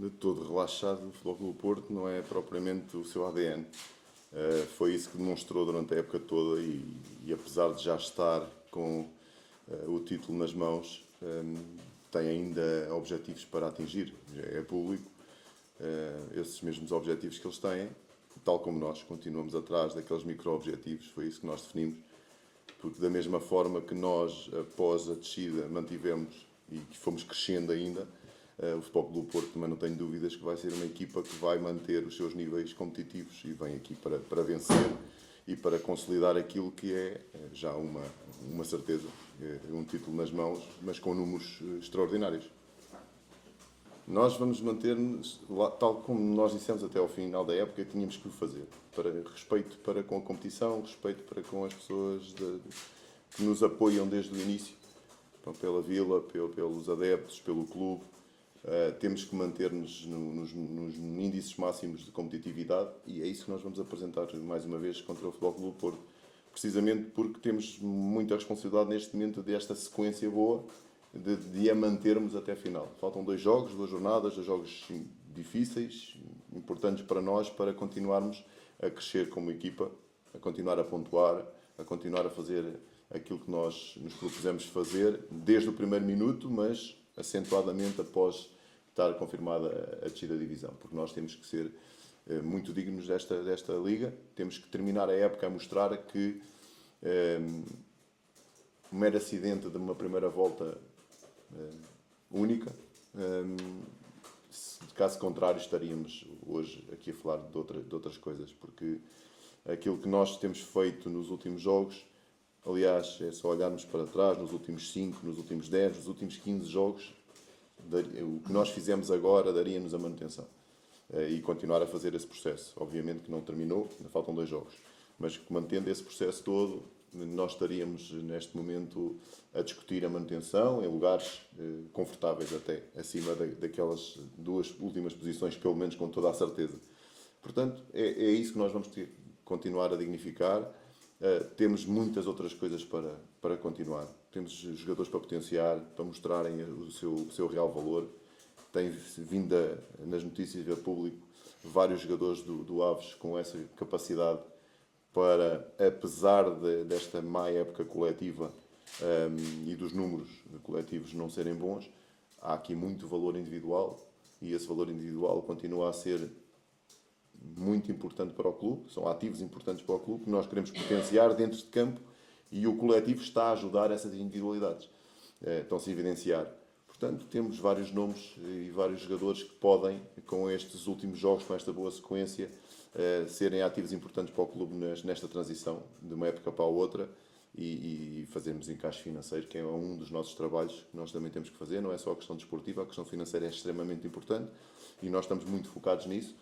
de todo relaxado. O Futebol Clube do Porto não é propriamente o seu ADN. Foi isso que demonstrou durante a época toda e apesar de já estar com o título nas mãos, tem ainda objetivos para atingir. Já é público esses mesmos objetivos que eles têm, tal como nós continuamos atrás daqueles micro-objetivos. Foi isso que nós definimos, porque da mesma forma que nós, após a descida, mantivemos e que fomos crescendo ainda, o Futebol Clube do Porto também não tenho dúvidas que vai ser uma equipa que vai manter os seus níveis competitivos e vem aqui para vencer e para consolidar aquilo que é já uma certeza, um título nas mãos, mas com números extraordinários. Nós vamos manter-nos, tal como nós dissemos até ao final da época, tínhamos que o fazer. Para respeito para com a competição, respeito para com as pessoas que nos apoiam desde o início, pela Vila, pelos adeptos, pelo clube. Temos que manter-nos nos índices máximos de competitividade e é isso que nós vamos apresentar mais uma vez contra o Futebol Clube do Porto. Precisamente porque temos muita responsabilidade neste momento desta sequência boa de a mantermos até a final. Faltam 2 jogos, 2 jornadas, 2 jogos difíceis, importantes para nós, para continuarmos a crescer como equipa, a continuar a pontuar, a continuar a fazer aquilo que nós nos propusemos fazer desde o primeiro minuto, mas acentuadamente após estar confirmada a descida da divisão, porque nós temos que ser muito dignos desta liga, temos que terminar a época a mostrar que um mero acidente de uma primeira volta única, caso contrário estaríamos hoje aqui a falar de outras coisas, porque aquilo que nós temos feito nos últimos jogos, aliás, é só olharmos para trás, nos últimos 5, nos últimos 10, nos últimos 15 jogos, o que nós fizemos agora daria-nos a manutenção. E continuar a fazer esse processo. Obviamente que não terminou, ainda faltam 2 jogos. Mas mantendo esse processo todo, nós estaríamos neste momento a discutir a manutenção em lugares confortáveis até, acima daquelas 2 últimas posições, pelo menos com toda a certeza. Portanto, é isso que nós vamos ter, continuar a dignificar. Temos muitas outras coisas para continuar. Temos jogadores para potenciar, para mostrarem o seu real valor. Tem vindo nas notícias a público vários jogadores do Aves com essa capacidade para, apesar desta má época coletiva e dos números coletivos não serem bons, há aqui muito valor individual e esse valor individual continua a ser muito importante para o clube, são ativos importantes para o clube que nós queremos potenciar dentro de campo e o coletivo está a ajudar essas individualidades, estão-se a evidenciar. Portanto, temos vários nomes e vários jogadores que podem, com estes últimos jogos, com esta boa sequência, serem ativos importantes para o clube nesta transição de uma época para a outra e fazermos encaixe financeiro, que é um dos nossos trabalhos que nós também temos que fazer. Não é só a questão desportiva, a questão financeira é extremamente importante e nós estamos muito focados nisso.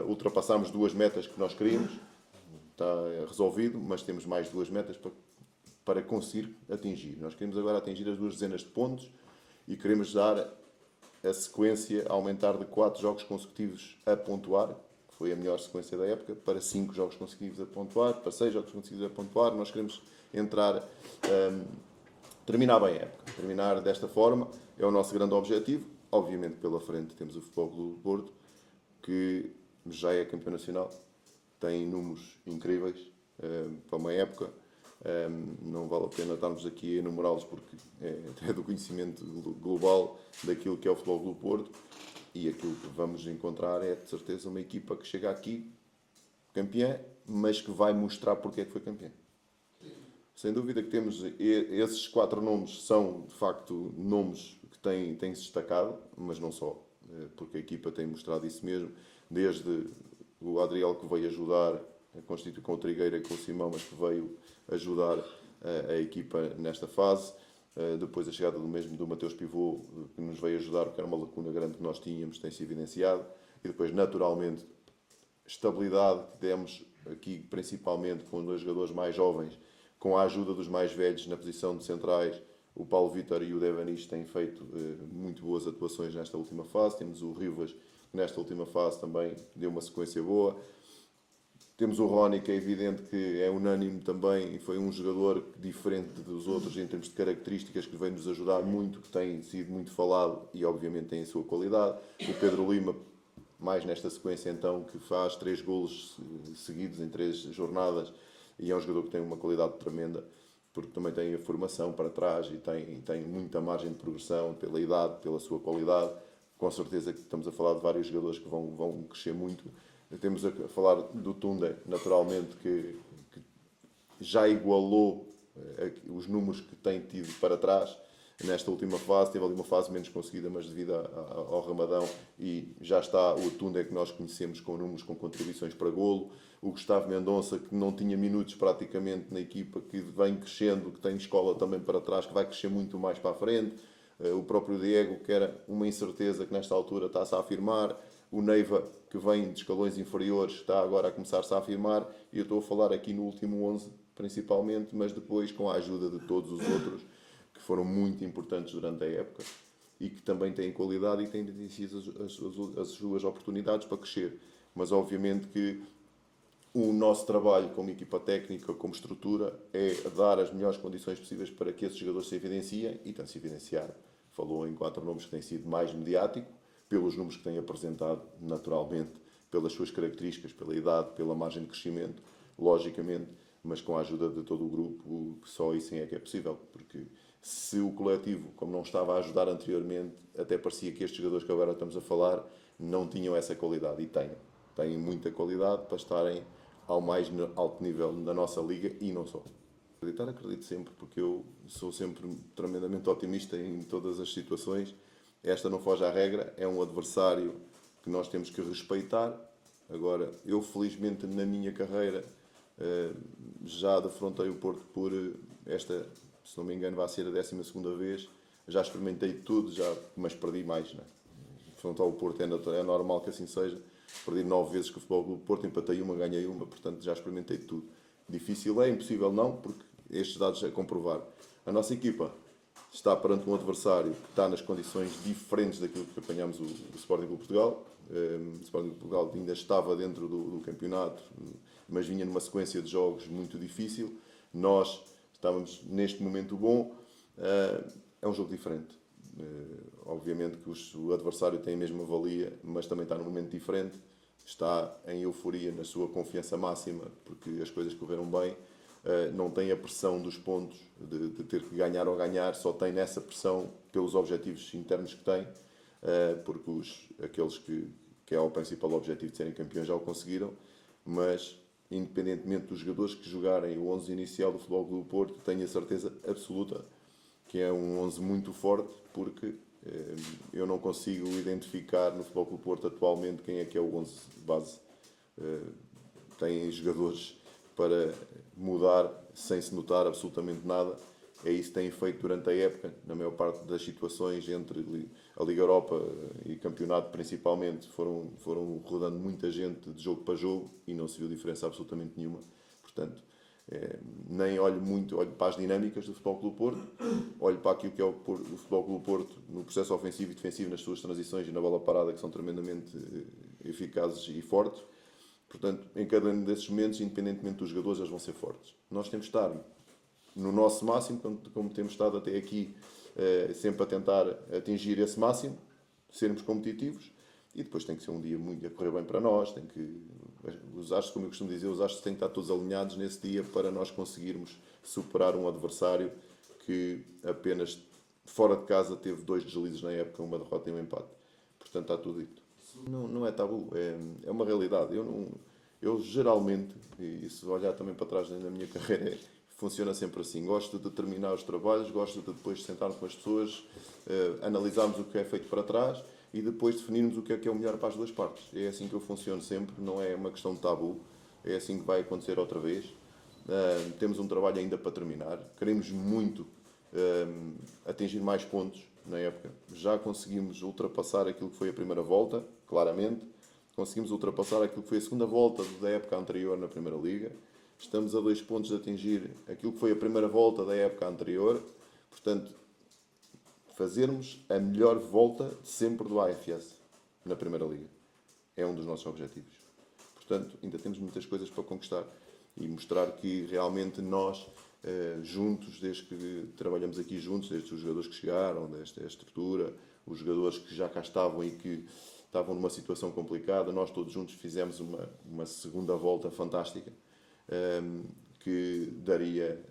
Ultrapassámos 2 metas que nós queríamos, está resolvido, mas temos mais 2 metas para conseguir atingir. Nós queremos agora atingir as 2 dezenas de pontos e queremos dar a sequência, aumentar de 4 jogos consecutivos a pontuar, que foi a melhor sequência da época, para 5 jogos consecutivos a pontuar, para 6 jogos consecutivos a pontuar. Nós queremos terminar bem a época. Terminar desta forma é o nosso grande objetivo. Obviamente, pela frente temos o Futebol Clube do Porto, que já é campeão nacional, tem números incríveis para uma época. Não vale a pena estarmos aqui a enumerá-los porque é do conhecimento global daquilo que é o Futebol Clube do Porto e aquilo que vamos encontrar é de certeza uma equipa que chega aqui campeã, mas que vai mostrar porque é que foi campeã. Sem dúvida que temos esses 4 nomes, são de facto nomes que têm se destacado, mas não só, porque a equipa tem mostrado isso mesmo, desde o Adriel que veio ajudar a constituir com o Trigueira e com o Simão, mas que veio ajudar a equipa nesta fase. Depois a chegada do Mateus Pivô, que nos veio ajudar, porque era uma lacuna grande que nós tínhamos, tem-se evidenciado. E depois, naturalmente, estabilidade que demos aqui, principalmente com 2 jogadores mais jovens, com a ajuda dos mais velhos na posição de centrais. O Paulo Vítor e o Devanis têm feito muito boas atuações nesta última fase. Temos o Rivas, que nesta última fase também deu uma sequência boa. Temos o Rony, que é evidente que é unânime também e foi um jogador diferente dos outros em termos de características, que vem nos ajudar muito, que tem sido muito falado e obviamente tem a sua qualidade. O Pedro Lima, mais nesta sequência então, que faz 3 golos seguidos em 3 jornadas e é um jogador que tem uma qualidade tremenda, porque também tem a formação para trás e tem muita margem de progressão pela idade, pela sua qualidade. Com certeza que estamos a falar de vários jogadores que vão crescer muito. Temos a falar do Tunde, naturalmente, que já igualou os números que tem tido para trás nesta última fase. Teve ali uma fase menos conseguida, mas devido ao Ramadão, e já está o Tunde que nós conhecemos com números, com contribuições para golo. O Gustavo Mendonça, que não tinha minutos praticamente na equipa, que vem crescendo, que tem escola também para trás, que vai crescer muito mais para a frente. O próprio Diego, que era uma incerteza, que nesta altura está-se a afirmar. O Neiva, que vem de escalões inferiores, está agora a começar-se a afirmar. E eu estou a falar aqui no último 11, principalmente, mas depois com a ajuda de todos os outros, que foram muito importantes durante a época e que também têm qualidade e têm sido as suas oportunidades para crescer. Mas obviamente que o nosso trabalho como equipa técnica, como estrutura, é dar as melhores condições possíveis para que esses jogadores se evidenciem e estão-se a evidenciar. Falou em 4 nomes que têm sido mais mediático, pelos números que têm apresentado, naturalmente, pelas suas características, pela idade, pela margem de crescimento, logicamente, mas com a ajuda de todo o grupo, só isso é que é possível, porque se o coletivo, como não estava a ajudar anteriormente, até parecia que estes jogadores que agora estamos a falar não tinham essa qualidade, e têm muita qualidade para estarem ao mais alto nível na nossa liga e não só. Acredito sempre, porque eu sou sempre tremendamente otimista em todas as situações. Esta não foge à regra, é um adversário que nós temos que respeitar. Agora, eu felizmente na minha carreira já defrontei o Porto por esta, se não me engano, vai ser a 12ª vez. Já experimentei tudo, mas perdi mais. Não é? Defrontar o Porto é normal que assim seja. Perdi 9 vezes com o Futebol Clube do Porto, empatei uma, ganhei uma, portanto já experimentei tudo. Difícil é, impossível não, porque estes dados é comprovar. A nossa equipa está perante um adversário que está nas condições diferentes daquilo que apanhámos o Sporting Clube de Portugal. O Sporting Clube de Portugal ainda estava dentro do campeonato, mas vinha numa sequência de jogos muito difícil. Nós estávamos neste momento bom. É um jogo diferente. Obviamente que o adversário tem a mesma valia, mas também está num momento diferente. Está em euforia, na sua confiança máxima, porque as coisas correram bem. Não tem a pressão dos pontos de ter que ganhar ou ganhar, só tem nessa pressão pelos objetivos internos que tem, porque aqueles que é o principal objetivo de serem campeões já o conseguiram, mas independentemente dos jogadores que jogarem o 11 inicial do Futebol Clube do Porto, tenho a certeza absoluta que é um 11 muito forte, porque eu não consigo identificar no Futebol Clube do Porto atualmente quem é que é o 11 base. Tem jogadores para mudar sem se notar absolutamente nada. É isso que têm feito durante a época, na maior parte das situações entre a Liga Europa e Campeonato principalmente, foram rodando muita gente de jogo para jogo e não se viu diferença absolutamente nenhuma. Portanto, nem olho para as dinâmicas do Futebol Clube do Porto, olho para aquilo que é o Futebol Clube do Porto no processo ofensivo e defensivo, nas suas transições e na bola parada, que são tremendamente eficazes e fortes. Portanto, em cada um desses momentos, independentemente dos jogadores, eles vão ser fortes. Nós temos de estar no nosso máximo, como temos estado até aqui, sempre a tentar atingir esse máximo, sermos competitivos, e depois tem que ser um dia muito a correr bem para nós, os astros, como eu costumo dizer, os astros têm que estar todos alinhados nesse dia para nós conseguirmos superar um adversário que apenas fora de casa teve 2 deslizes na época, uma derrota e um empate. Portanto, está tudo dito. Não é tabu, é uma realidade. Eu geralmente, e se olhar também para trás na minha carreira, funciona sempre assim. Gosto de terminar os trabalhos, gosto de depois sentar com as pessoas, analisarmos o que é feito para trás e depois definirmos o que é o melhor para as duas partes. É assim que eu funciono sempre, não é uma questão de tabu, é assim que vai acontecer outra vez. Temos um trabalho ainda para terminar, queremos muito atingir mais pontos na época. Já conseguimos ultrapassar aquilo que foi a primeira volta, claramente. Conseguimos ultrapassar aquilo que foi a segunda volta da época anterior na Primeira Liga. Estamos a 2 pontos de atingir aquilo que foi a primeira volta da época anterior. Portanto, fazermos a melhor volta de sempre do AFS na Primeira Liga. É um dos nossos objetivos. portanto, ainda temos muitas coisas para conquistar e mostrar que realmente nós, juntos, desde que trabalhamos aqui juntos, desde os jogadores que chegaram, desta estrutura, os jogadores que já cá estavam e que estavam numa situação complicada, nós todos juntos fizemos uma segunda volta fantástica, que daria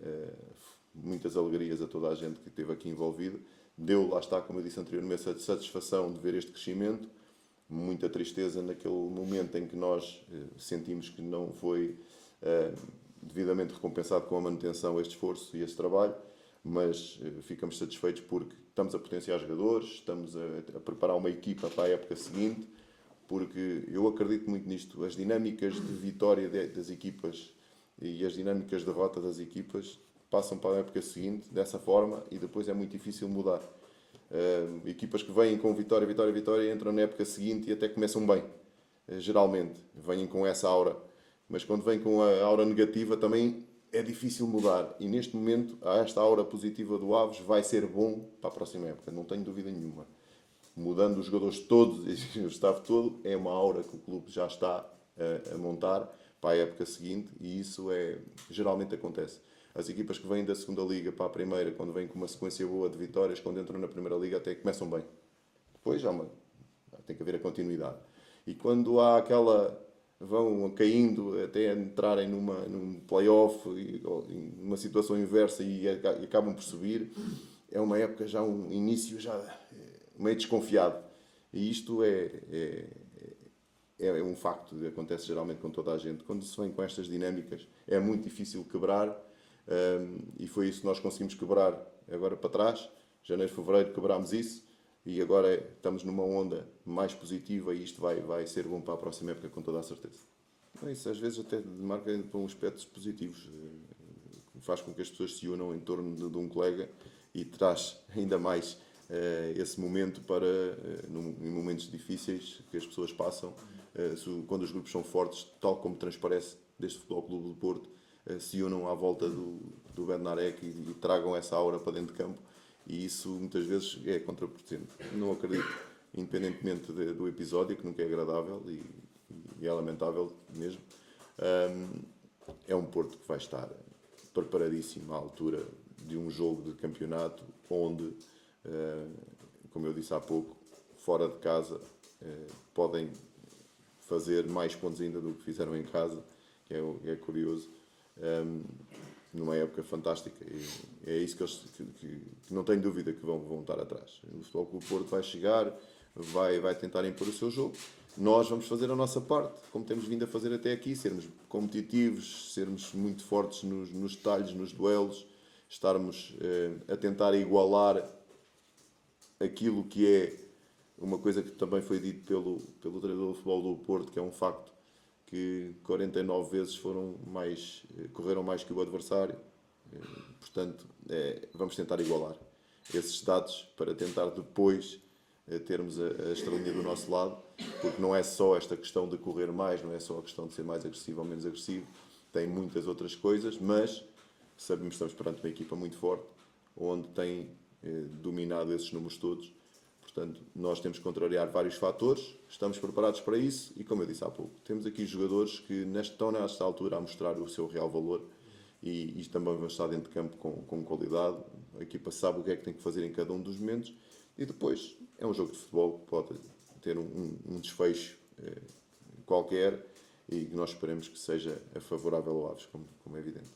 muitas alegrias a toda a gente que esteve aqui envolvida. Deu, lá está, como eu disse anteriormente, a satisfação de ver este crescimento, muita tristeza naquele momento em que nós sentimos que não foi devidamente recompensado com a manutenção este esforço e este trabalho, mas ficamos satisfeitos porque estamos a potenciar jogadores, estamos a preparar uma equipa para a época seguinte, porque eu acredito muito nisto. As dinâmicas de vitória das equipas e as dinâmicas de derrota das equipas passam para a época seguinte dessa forma e depois é muito difícil mudar. Equipas que vêm com vitória, vitória, vitória entram na época seguinte e até começam bem, geralmente, vêm com essa aura. Mas quando vêm com a aura negativa também é difícil mudar. E neste momento, esta aura positiva do Aves vai ser bom para a próxima época, não tenho dúvida nenhuma. Mudando os jogadores todos e o staff todo, é uma aura que o clube já está a montar para a época seguinte e isso geralmente acontece. As equipas que vêm da segunda liga para a primeira, quando vêm com uma sequência boa de vitórias, quando entram na primeira liga até começam bem. Depois tem que haver a continuidade. E quando há vão caindo até entrarem num play-off, numa situação inversa e acabam por subir, é uma época já, um início já meio desconfiado. E isto é um facto, acontece geralmente com toda a gente. Quando se vem com estas dinâmicas é muito difícil quebrar, e foi isso que nós conseguimos quebrar agora para trás. Janeiro, fevereiro quebrámos isso e agora estamos numa onda mais positiva e isto vai ser bom para a próxima época com toda a certeza. Isso às vezes até marca para uns aspectos positivos, faz com que as pessoas se unam em torno de um colega e traz ainda mais esse momento para, em momentos difíceis que as pessoas passam, quando os grupos são fortes, tal como transparece deste Futebol Clube do Porto, se unam à volta do Bednarek e tragam essa aura para dentro de campo e isso muitas vezes é contraproducente. Não acredito, independentemente do episódio, que nunca é agradável e é lamentável mesmo, é um Porto que vai estar preparadíssimo à altura de um jogo de campeonato onde, como eu disse há pouco, fora de casa podem fazer mais pontos ainda do que fizeram em casa, que é curioso, numa época fantástica. E é isso que não tenho dúvida que vão estar atrás. O Futebol Clube do Porto vai chegar, vai tentar impor o seu jogo. Nós vamos fazer a nossa parte, como temos vindo a fazer até aqui, sermos competitivos, sermos muito fortes nos detalhes, nos duelos, estarmos a tentar igualar aquilo que é uma coisa que também foi dito pelo treinador do Futebol do Porto, que é um facto, que 49 vezes correram mais que o adversário. Portanto, vamos tentar igualar esses dados para tentar depois termos a estrelinha do nosso lado, porque não é só esta questão de correr mais, não é só a questão de ser mais agressivo ou menos agressivo, tem muitas outras coisas, mas sabemos que estamos perante uma equipa muito forte, onde tem dominado esses números todos. Portanto, nós temos que contrariar vários fatores, estamos preparados para isso e, como eu disse há pouco, temos aqui jogadores que estão nesta altura a mostrar o seu real valor e também vão estar dentro de campo com qualidade. A equipa sabe o que é que tem que fazer em cada um dos momentos e depois é um jogo de futebol que pode ter um desfecho qualquer e que nós esperemos que seja favorável ao Aves, como é evidente.